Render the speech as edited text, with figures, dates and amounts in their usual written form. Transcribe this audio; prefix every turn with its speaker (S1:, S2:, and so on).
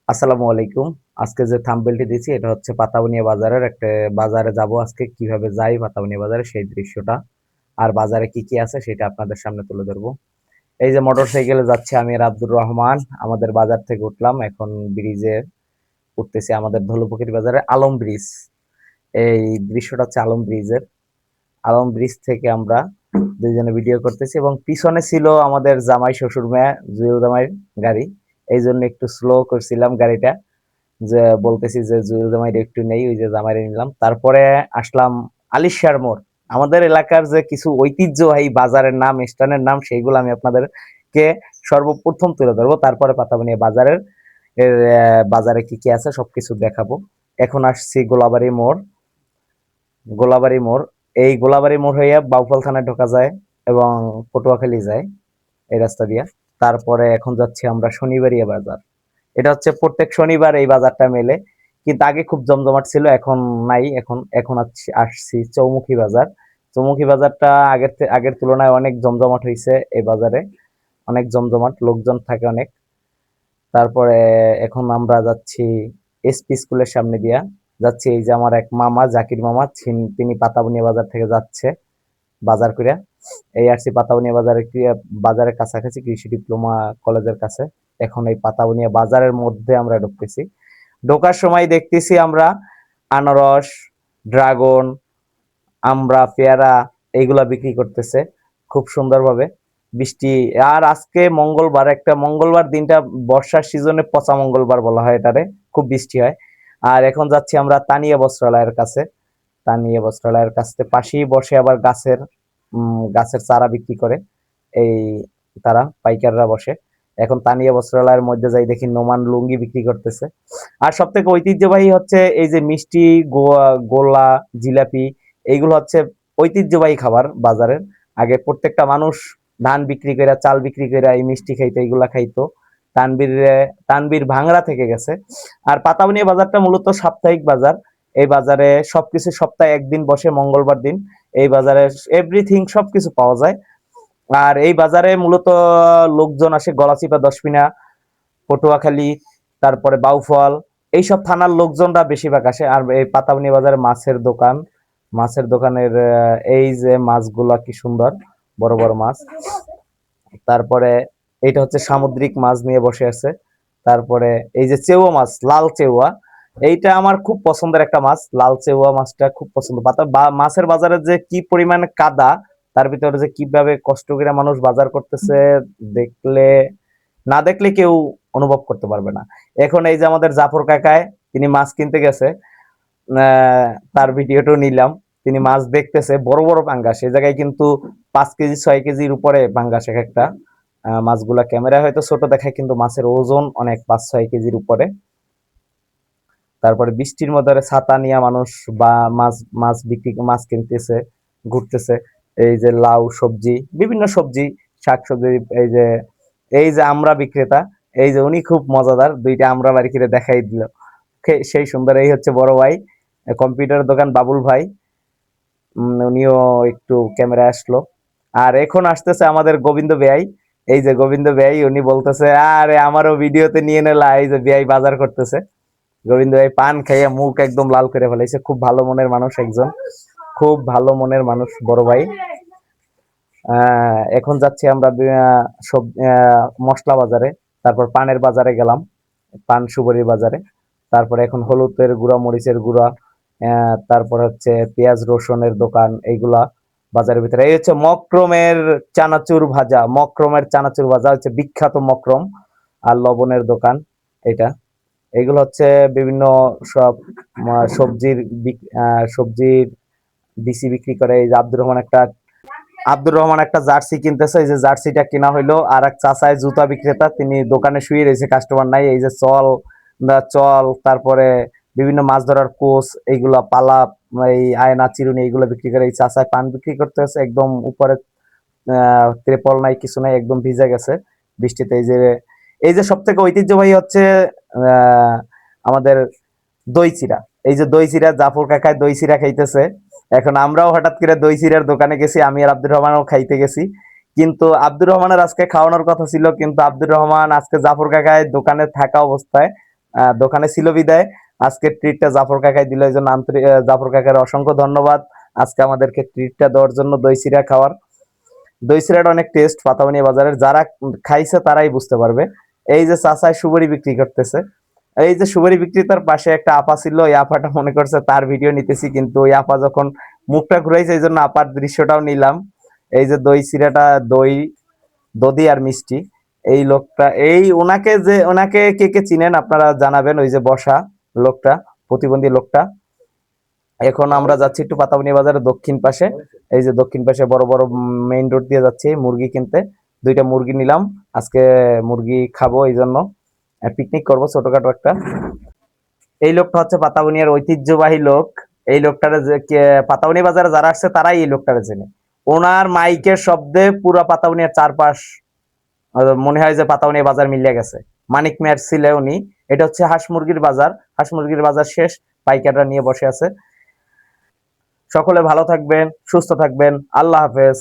S1: আসসালামু আলাইকুম। আজকে যে থাম্বনেলটি দিয়েছি এটা হচ্ছে পাতাবনিয়া বাজারের একটা বাজারে যাব আজকে কিভাবে যাই পাতাবনিয়া বাজারে সেই দৃশ্যটা আর বাজারে কি কি আছে সেটা আপনাদের সামনে তুলে ধরবো। এই যে মোটরসাইকেলে যাচ্ছে আমি আর আব্দুর রহমান আমাদের বাজার থেকে উঠলাম এখন ব্রিজে উঠতেছি আমাদের ধলুপুকুর বাজারে আলম ব্রিজ। এই দৃশ্যটা হচ্ছে আলম ব্রিজের। আলম ব্রিজ থেকে আমরা দুইজনে ভিডিও করতেছি এবং পিছনে ছিল আমাদের জামাই শ্বশুর মেয়ে জুয়েল জামাইয়ের গাড়ি। এই জন্য একটু স্লো করছিলাম গাড়িটা যে বলতেছি যে জুয়েল জামাইরে একটু নেই ওই যে জামাইরে নিলাম তারপরে আসলাম আলিশার মোড়। আমাদের এলাকার যে কিছু ঐতিহ্যবাহী বাজারের নাম স্থানের নাম সেইগুলো আমি আপনাদেরকে সর্বপ্রথম তুলে ধরবো তারপরে পাতাবনিয়া বাজারের বাজারে কি কি আছে সবকিছু দেখাবো। এখন আসছি গোলাবাড়ি মোড়। গোলাবাড়ি মোড় এই গোলাবাড়ি মোড় হইয়া বাউফল থানায় ঢোকা যায় এবং পটুয়াখালী যায় এই রাস্তা দিয়া। তারপরে এখন যাচ্ছি আমরা শনিবারিয়া বাজার। এটা হচ্ছে প্রত্যেক শনিবার এই বাজারটা মেলে কিন্তু আগে খুব জমজমাট ছিল এখন নাই। এখন আসছি চৌমুখী বাজার। চৌমুখী বাজারটা আগের তুলনায় অনেক জমজমাট হয়েছে এই বাজারে। অনেক জমজমাট লোকজন থাকে অনেক। তারপরে এখন আমরা যাচ্ছি এসপি স্কুলের সামনে দিয়া যাচ্ছি। এই যে আমার এক মামা জাকির মামা তিনি পাতাবনিয়া বাজার থেকে যাচ্ছে বাজার করিয়া। এই আসছি পাতাবনিয়া বাজারের কাছাকাছি কৃষি ডিপ্লোমা কলেজের কাছে। এখন এই পাতাবনিয়া বাজারের মধ্যে আমরা ঢুকতেছি। ঢোকার সময় দেখতেছি আমরা আনারস, ড্রাগন, আমড়া, পেয়ারা এইগুলা বিক্রি করতেছে খুব সুন্দরভাবে। বৃষ্টি আর আজকে মঙ্গলবার, একটা মঙ্গলবার দিনটা বর্ষার সিজনে পচা মঙ্গলবার বলা হয় এটারে। খুব বৃষ্টি হয়। আর এখন যাচ্ছি আমরা তানিয়া বস্ত্রালয়ের কাছে। তানিয়া বস্ত্রালয়ের কাছে পাশেই বসে আবার গাছের চারা বিক্রি করে এই তারা পাইকাররা বসে। এখন তানিয়া বস্ত্রালয়ের মধ্যে যাই দেখি নোমান লুঙ্গি বিক্রি করতেছে। আর সব থেকে ঐতিহ্যবাহী হচ্ছে এই যে মিষ্টি, গোলা, জিলাপি এইগুলো হচ্ছে ঐতিহ্যবাহী খাবার বাজারের। আগে প্রত্যেকটা মানুষ ধান বিক্রি করে চাল বিক্রি করে এই মিষ্টি খাইতো এইগুলা খাইতো। তানবীর তানবীর ভাঙড়া থেকে গেছে। আর পাতাবনিয়া বাজারটা মূলত সাপ্তাহিক বাজার। এই বাজারে সবকিছু সপ্তাহে একদিন বসে মঙ্গলবার দিন। এই বাজারে এভরিথিং সবকিছু পাওয়া যায়। আর এই বাজারে মূলত লোকজন আসে গলাচিপা, দশমিনা, পটুয়াখালী, তারপরে বাউফল এইসব থানার লোকজনরা বেশিরভাগ আসে। আর এই পাতাবনিয়া বাজারে মাছের দোকানের এই যে মাছগুলা কি সুন্দর বড় বড় মাছ। তারপরে এইটা হচ্ছে সামুদ্রিক মাছ নিয়ে বসে আছে। তারপরে এই যে চেউয়া মাছ, লাল চেউয়া, এইটা আমার খুব পছন্দের একটা মাছ। লাল চেউয়া মাছটা খুব পছন্দ। মাছের বাজারে যে কি পরিমাণে কাদা, তার ভিতরে যে কিভাবে কষ্ট করে মানুষ বাজার করতেছে দেখলে না দেখলে কেউ অনুভব করতে পারবে না। এখন এই যে আমাদের জাফর কাকায় তিনি মাছ কিনতে গেছে। তার ভিডিওটা নিলাম। তিনি মাছ দেখতেছে বড় বড় পাঙ্গাস। এই জায়গায় কিন্তু 5 কেজি 6 কেজির উপরে পাঙ্গাস এক একটা। মাছগুলা ক্যামেরায় হয়তো ছোট দেখায় কিন্তু মাছের ওজন অনেক 5-6 কেজির উপরে। তারপরে বৃষ্টির মধ্যে ছাতা নিয়ে মানুষ বা মাছ কিনতেছে, ঘুরতেছে। এই যে লাউ সবজি, বিভিন্ন সবজি, শাকসবজি, এই যে আমরা বিক্রেতা, এই যে উনি খুব মজাদার, দুইটা আমরা বাড়ি করে দেখাই দিল। সেই সুন্দর। এই হচ্ছে বড় ভাই, কম্পিউটারের দোকান বাবুল ভাই। উনিও একটু ক্যামেরায় আসলো। আর এখন আসতেছে আমাদের গোবিন্দ বেয়াই। এই যে গোবিন্দ বেয়াই উনি বলতেছে আরে আমারও ভিডিওতে নিয়ে নেলা। এই যে বেয়াই বাজার করতেছে। গোবিন্দ ভাই পান খাইয়া মুখ একদম লাল করে ফেলাইছে। খুব ভালো মনের মানুষ একজন, খুব ভালো মনের মানুষ বড় ভাই। এখন যাচ্ছি আমরা সব মশলা বাজারে, তারপর পানের বাজারে গেলাম, পান সুপারির বাজারে। তারপরে এখন হলুদের গুঁড়া, মরিচের গুঁড়া, তারপর হচ্ছে পেঁয়াজ রসুনের দোকান এইগুলা বাজারের ভিতরে। এই হচ্ছে মক্রমের চানাচুর ভাজা হচ্ছে বিখ্যাত মক্রম আর লবণের দোকান এটা। এগুলো হচ্ছে বিভিন্ন সব সবজির বিচি বিক্রি করে। এই যে আব্দুর রহমান একটা জার্সি কিনতেছে। এই যে জার্সিটা কিনা হইলো। আর এক চাচায় জুতা বিক্রেতা, তিনি দোকানে শুয়ে রয়েছে, কাস্টমার নাই। এই যে চল, তারপরে বিভিন্ন মাছ ধরার কোচ, এইগুলা পালা, এই আয়না চিরুনি এইগুলো বিক্রি করে। এই চাচায় পান বিক্রি করতে আছে একদম উপরে। ত্রিপল নাই, কিছু নাই, একদম ভিজে গেছে বৃষ্টিতে। এই যে সব থেকে ঐতিহ্যবাহী হচ্ছে আমাদের দই চিরা। এই যে দই চিরা, জাফর কাকায় দই চিরা খাইতেছে। এখন আমরাও হঠাৎ করে দই চিরার দোকানে গেছি, আমি আর আব্দুর রহমানও খাইতে গেছি। কিন্তু আব্দুর রহমানের আজকে খাওয়ানোর কথা ছিল, কিন্তু আব্দুর রহমান আজকে জাফর কাকায় দোকানে থাকা অবস্থায় দোকানে ছিল বিদায় আজকে ট্রিটটা জাফর কাকাই দিল, এই জন্য আন্তরিক জাফর কাকার অসংখ্য ধন্যবাদ আজকে আমাদেরকে ট্রিটটা দেওয়ার জন্য, দই চিড়া খাওয়ার। দই চিড়াটা অনেক টেস্ট পাতাবনিয়া বাজারের, যারা খাইছে তারাই বুঝতে পারবে। এই যে চাচাই সুবড়ি বিক্রি করতেছে, এই যে সুবড়ি বিক্রেতার পাশে একটা আপা ছিল, ওই আপাটা মনে করছে তার ভিডিও নিতেছি, কিন্তু ওই আপা যখন মুখটা ঘুরাইছে এই জন্য আপার দৃশ্যটাও নিলাম। এই যে দই চিড়াটা, দই দধি আর মিষ্টি, এই লোকটা, এই ওনাকে কে কে চিনেন আপনারা জানাবেন, ওই যে বসা লোকটা, প্রতিবন্ধী লোকটা। এখন আমরা যাচ্ছি একটু পাতাবনিয়া বাজারের দক্ষিণ পাশে, এই যে দক্ষিণ পাশে বড় বড় মেইন রোড দিয়ে যাচ্ছি মুরগি কিনতে। 2টা মুরগি নিলাম, আজকে মুরগি খাবো, এই জন্য পিকনিক করবো ছোটখাটো একটা। এই লোকটা হচ্ছে পাতাবনিয়ার ঐতিহ্যবাহী লোক। এই লোকটারে পাতাবনিয়া বাজারে যারা আসছে তারাই এই লোকটারে চেনে। ওনার মাইকের শব্দে পুরা পাতাবনিয়ার চারপাশ মনে হয় যে পাতাবনিয়া বাজার মিলিয়ে গেছে। মানিক মেয়ার ছিলে উনি। এটা হচ্ছে হাঁস মুরগির বাজার, হাঁস মুরগির বাজার শেষ, পাইকাররা নিয়ে বসে আছে। সকলে ভালো থাকবেন, সুস্থ থাকবেন, আল্লাহ হাফেজ।